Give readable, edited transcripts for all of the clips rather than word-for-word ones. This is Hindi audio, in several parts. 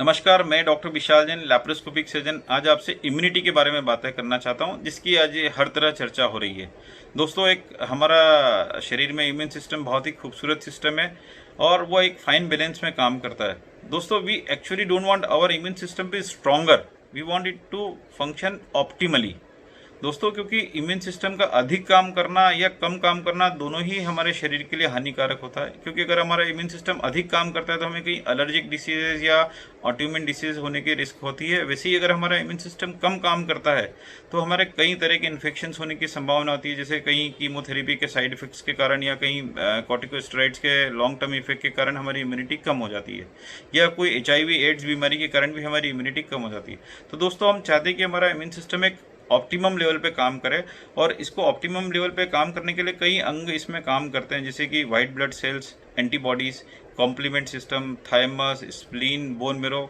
नमस्कार, मैं डॉक्टर विशाल जैन, लैप्रोस्कोपिक सर्जन। आज आपसे इम्यूनिटी के बारे में बातें करना चाहता हूं, जिसकी आज हर तरह चर्चा हो रही है। दोस्तों, एक हमारा शरीर में इम्यून सिस्टम बहुत ही खूबसूरत सिस्टम है और वो एक फाइन बैलेंस में काम करता है। दोस्तों, we actually don't want our immune system to stronger, we want it to function optimally. दोस्तों, क्योंकि इम्यून सिस्टम का अधिक काम करना या कम काम करना दोनों ही हमारे शरीर के लिए हानिकारक होता है। क्योंकि अगर हमारा इम्यून सिस्टम अधिक काम करता है तो हमें कई एलर्जिक डिसीजेज या ऑटोइम्यून डिसीज होने की रिस्क होती है। वैसे ही अगर हमारा इम्यून सिस्टम कम काम करता है तो हमारे कई तरह के इन्फेक्शंस होने की संभावना होती है, जैसे कहीं कीमोथेरेपी के साइड इफेक्ट्स के कारण या कहीं कॉर्टिकोस्टेरॉइड्स के लॉन्ग टर्म इफेक्ट के कारण हमारी इम्यूनिटी कम हो जाती है, या कोई HIV एड्स बीमारी के कारण भी हमारी इम्यूनिटी कम हो जाती है। तो दोस्तों, हम चाहते हैं कि हमारा इम्यून सिस्टम एक ऑप्टिमम लेवल पे काम करे, और इसको ऑप्टिमम लेवल पे काम करने के लिए कई अंग इसमें काम करते हैं, जैसे कि white blood cells, antibodies, complement system, thymus, spleen, bone marrow.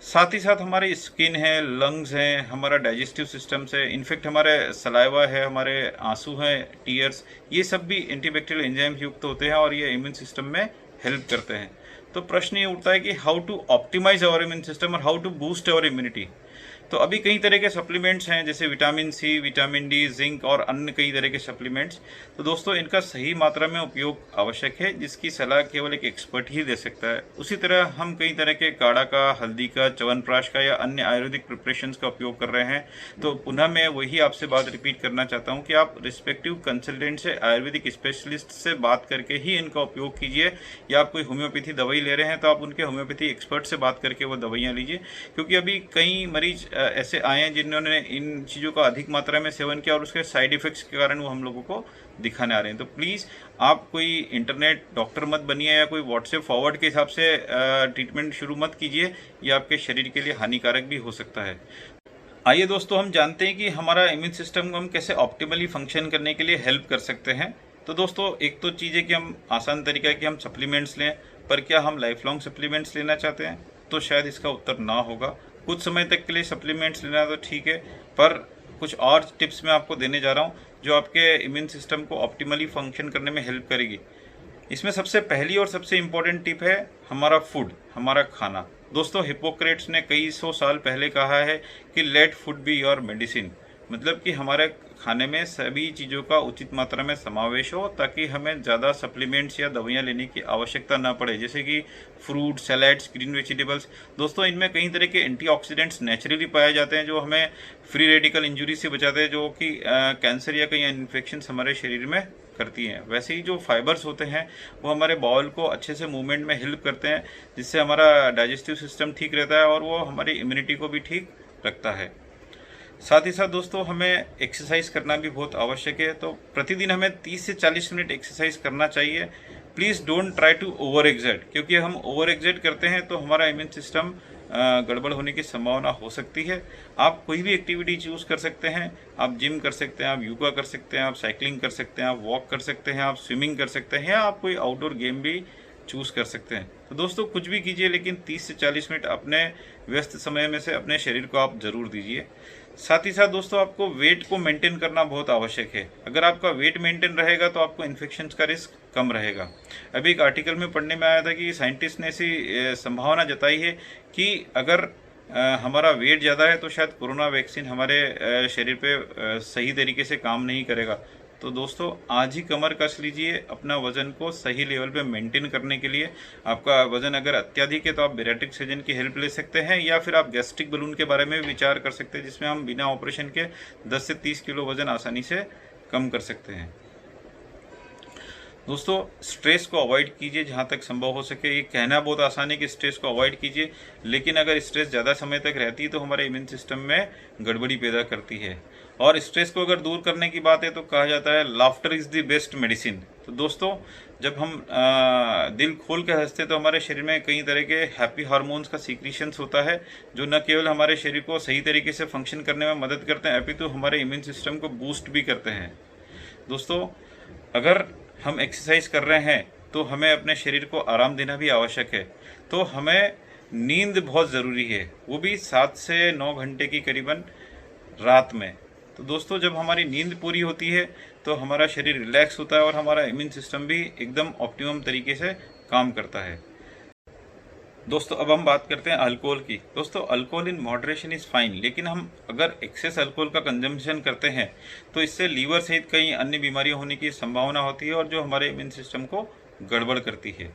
साथ ही साथ हमारी स्किन है, लंग्स हैं, हमारा डाइजेस्टिव सिस्टम है, इनफेक्ट हमारे सलाइवा है, हमारे आंसू हैं, टीयर्स, ये सब भी एंटीबैक्टीरियल एंजाइम युक्त होते हैं और ये इम्यून सिस्टम में हेल्प करते हैं। तो प्रश्न ये उठता है कि how to optimise our immune system और how to boost our immunity. तो अभी कई तरह के सप्लीमेंट्स हैं, जैसे vitamin C, vitamin D, zinc और अन्य कई तरह के सप्लीमेंट्स। तो दोस्तों, इनका सही मात्रा में उपयोग आवश्यक है, जिसकी सलाह केवल एक एक्सपर्ट ही दे सकता है। उसी तरह हम कई तरह के काढ़ा का, हल्दी का, च्यवनप्राश का या अन्य आयुर्वेदिक प्रिपरेशंस का उपयोग कर रहे हैं। तो पुनः मैं वही आपसे बात रिपीट करना चाहता हूँ कि आप रिस्पेक्टिव कंसल्टेंट से, आयुर्वेदिक स्पेशलिस्ट से बात करके ही इनका उपयोग कीजिए, या आप कोई होम्योपैथी दवाई ले रहे हैं तो आप उनके होम्योपैथी एक्सपर्ट से बात करके वो दवाइयाँ लीजिए। क्योंकि अभी कई मरीज ऐसे आए हैं जिन्होंने इन चीज़ों का अधिक मात्रा में सेवन किया और उसके साइड इफेक्ट्स के कारण वो हम लोगों को दिखाने आ रहे हैं। तो प्लीज़ आप कोई इंटरनेट डॉक्टर मत बनिए, या कोई व्हाट्सएप फॉरवर्ड के हिसाब से ट्रीटमेंट शुरू मत कीजिए, ये आपके शरीर के लिए हानिकारक भी हो सकता है। आइए दोस्तों, हम जानते हैं कि हमारा इम्यून सिस्टम को हम कैसे ऑप्टिमली फंक्शन करने के लिए हेल्प कर सकते हैं। तो दोस्तों, एक तो चीज़ है कि हम आसान तरीका है कि हम सप्लीमेंट्स लें, पर क्या हम लाइफ लॉन्ग सप्लीमेंट्स लेना चाहते हैं? तो शायद इसका उत्तर ना होगा। कुछ समय तक के लिए सप्लीमेंट्स लेना तो ठीक है, पर कुछ और टिप्स मैं आपको देने जा रहा हूँ जो आपके इम्यून सिस्टम को ऑप्टिमली फंक्शन करने में हेल्प करेगी। इसमें सबसे पहली और सबसे इम्पोर्टेंट टिप है हमारा फूड, हमारा खाना। दोस्तों, हिप्पोक्रेट्स ने कई सौ साल पहले कहा है कि let food be your medicine, मतलब कि हमारे खाने में सभी चीज़ों का उचित मात्रा में समावेश हो, ताकि हमें ज़्यादा सप्लीमेंट्स या दवाइयाँ लेने की आवश्यकता ना पड़े, जैसे कि फ्रूट, सैलेड्स, ग्रीन वेजिटेबल्स। दोस्तों, इनमें कई तरह के एंटीऑक्सीडेंट्स नेचुरली पाए जाते हैं जो हमें फ्री रेडिकल इंजरी से बचाते हैं, जो कि कैंसर या कई इन्फेक्शन हमारे शरीर में करती हैं। वैसे ही जो फाइबर्स होते हैं वो हमारे बाउल को अच्छे से मूवमेंट में हेल्प करते हैं, जिससे हमारा डाइजेस्टिव सिस्टम ठीक रहता है और वो हमारी इम्यूनिटी को भी ठीक रखता है। साथ ही साथ दोस्तों, हमें एक्सरसाइज करना भी बहुत आवश्यक है। तो प्रतिदिन हमें 30 से 40 मिनट एक्सरसाइज करना चाहिए। Please don't try to over exert, क्योंकि हम ओवर एक्सर्ट करते हैं तो हमारा इम्यून सिस्टम गड़बड़ होने की संभावना हो सकती है। आप कोई भी एक्टिविटी चूज़ कर सकते हैं। आप जिम कर सकते हैं, आप योगा कर सकते हैं, आप साइकिलिंग कर सकते हैं, आप वॉक कर सकते हैं, आप स्विमिंग कर सकते हैं, या आप कोई आउटडोर गेम भी चूज़ कर सकते हैं। तो दोस्तों, कुछ भी कीजिए, लेकिन 30 से 40 मिनट अपने व्यस्त समय में से अपने शरीर को आप ज़रूर दीजिए। साथ ही साथ दोस्तों, आपको वेट को मेंटेन करना बहुत आवश्यक है। अगर आपका वेट मेंटेन रहेगा तो आपको इन्फेक्शन का रिस्क कम रहेगा। अभी एक आर्टिकल में पढ़ने में आया था कि साइंटिस्ट ने ऐसी संभावना जताई है कि अगर हमारा वेट ज़्यादा है तो शायद कोरोना वैक्सीन हमारे शरीर पे सही तरीके से काम नहीं करेगा। तो दोस्तों, आज ही कमर कस लीजिए अपना वजन को सही लेवल पे मेंटेन करने के लिए। आपका वजन अगर अत्यधिक है तो आप बेरेट्रिक सर्जन की हेल्प ले सकते हैं, या फिर आप गैस्ट्रिक बलून के बारे में भी विचार कर सकते हैं, जिसमें हम बिना ऑपरेशन के 10 से 30 किलो वजन आसानी से कम कर सकते हैं। दोस्तों, स्ट्रेस को अवॉइड कीजिए जहाँ तक संभव हो सके। ये कहना बहुत आसान है कि स्ट्रेस को अवॉइड कीजिए, लेकिन अगर स्ट्रेस ज़्यादा समय तक रहती है तो हमारे इम्यून सिस्टम में गड़बड़ी पैदा करती है। और स्ट्रेस को अगर दूर करने की बात है तो कहा जाता है laughter is the best medicine. तो दोस्तों, जब हम दिल खोल के हंसते तो हमारे शरीर में कई तरह के हैप्पी हार्मोन्स का सीक्रेशंस होता है, जो न केवल हमारे शरीर को सही तरीके से फंक्शन करने में मदद करते हैं, अपितु हमारे इम्यून सिस्टम को बूस्ट भी करते हैं। दोस्तों, अगर हम एक्सरसाइज कर रहे हैं तो हमें अपने शरीर को आराम देना भी आवश्यक है। तो हमें नींद बहुत ज़रूरी है, वो भी 7 से 9 घंटे की करीबन रात में। तो दोस्तों, जब हमारी नींद पूरी होती है तो हमारा शरीर रिलैक्स होता है और हमारा इम्यून सिस्टम भी एकदम ऑप्टिमम तरीके से काम करता है। दोस्तों अब हम बात करते हैं अल्कोहल की। दोस्तों alcohol in moderation is fine, लेकिन हम अगर एक्सेस अल्कोहल का कंजम्पशन करते हैं तो इससे लीवर सहित कई अन्य बीमारियां होने की संभावना होती है और जो हमारे इम्यून सिस्टम को गड़बड़ करती है।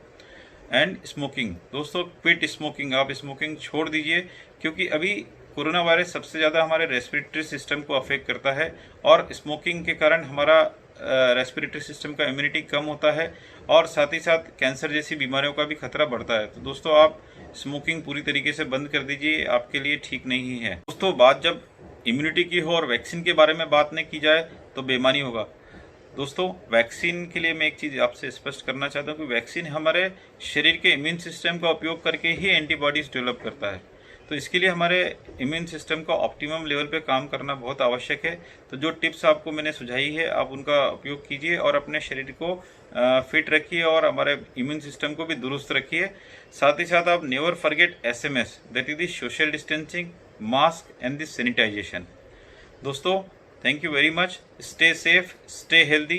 एंड स्मोकिंग, दोस्तों क्विट स्मोकिंग, आप स्मोकिंग छोड़ दीजिए, क्योंकि अभी कोरोना वायरस सबसे ज़्यादा हमारे रेस्पिरेटरी सिस्टम को अफेक्ट करता है और स्मोकिंग के कारण हमारा रेस्पिरेटरी सिस्टम का इम्यूनिटी कम होता है और साथ ही साथ कैंसर जैसी बीमारियों का भी खतरा बढ़ता है। तो दोस्तों आप स्मोकिंग पूरी तरीके से बंद कर दीजिए, आपके लिए ठीक नहीं है। दोस्तों बात जब इम्यूनिटी की हो और वैक्सीन के बारे में बात नहीं की जाए तो बेईमानी होगा। दोस्तों वैक्सीन के लिए मैं एक चीज़ आपसे स्पष्ट करना चाहता हूँ कि वैक्सीन हमारे शरीर के इम्यून सिस्टम का उपयोग करके ही एंटीबॉडीज़ डेवलप करता है। तो इसके लिए हमारे इम्यून सिस्टम का ऑप्टिमम लेवल पे काम करना बहुत आवश्यक है। तो जो टिप्स आपको मैंने सुझाई है आप उनका उपयोग कीजिए और अपने शरीर को फिट रखिए और हमारे इम्यून सिस्टम को भी दुरुस्त रखिए। साथ ही साथ आप never forget SMS, that is the social distancing, mask and the sanitisation. दोस्तों thank you very much, stay safe, stay healthy.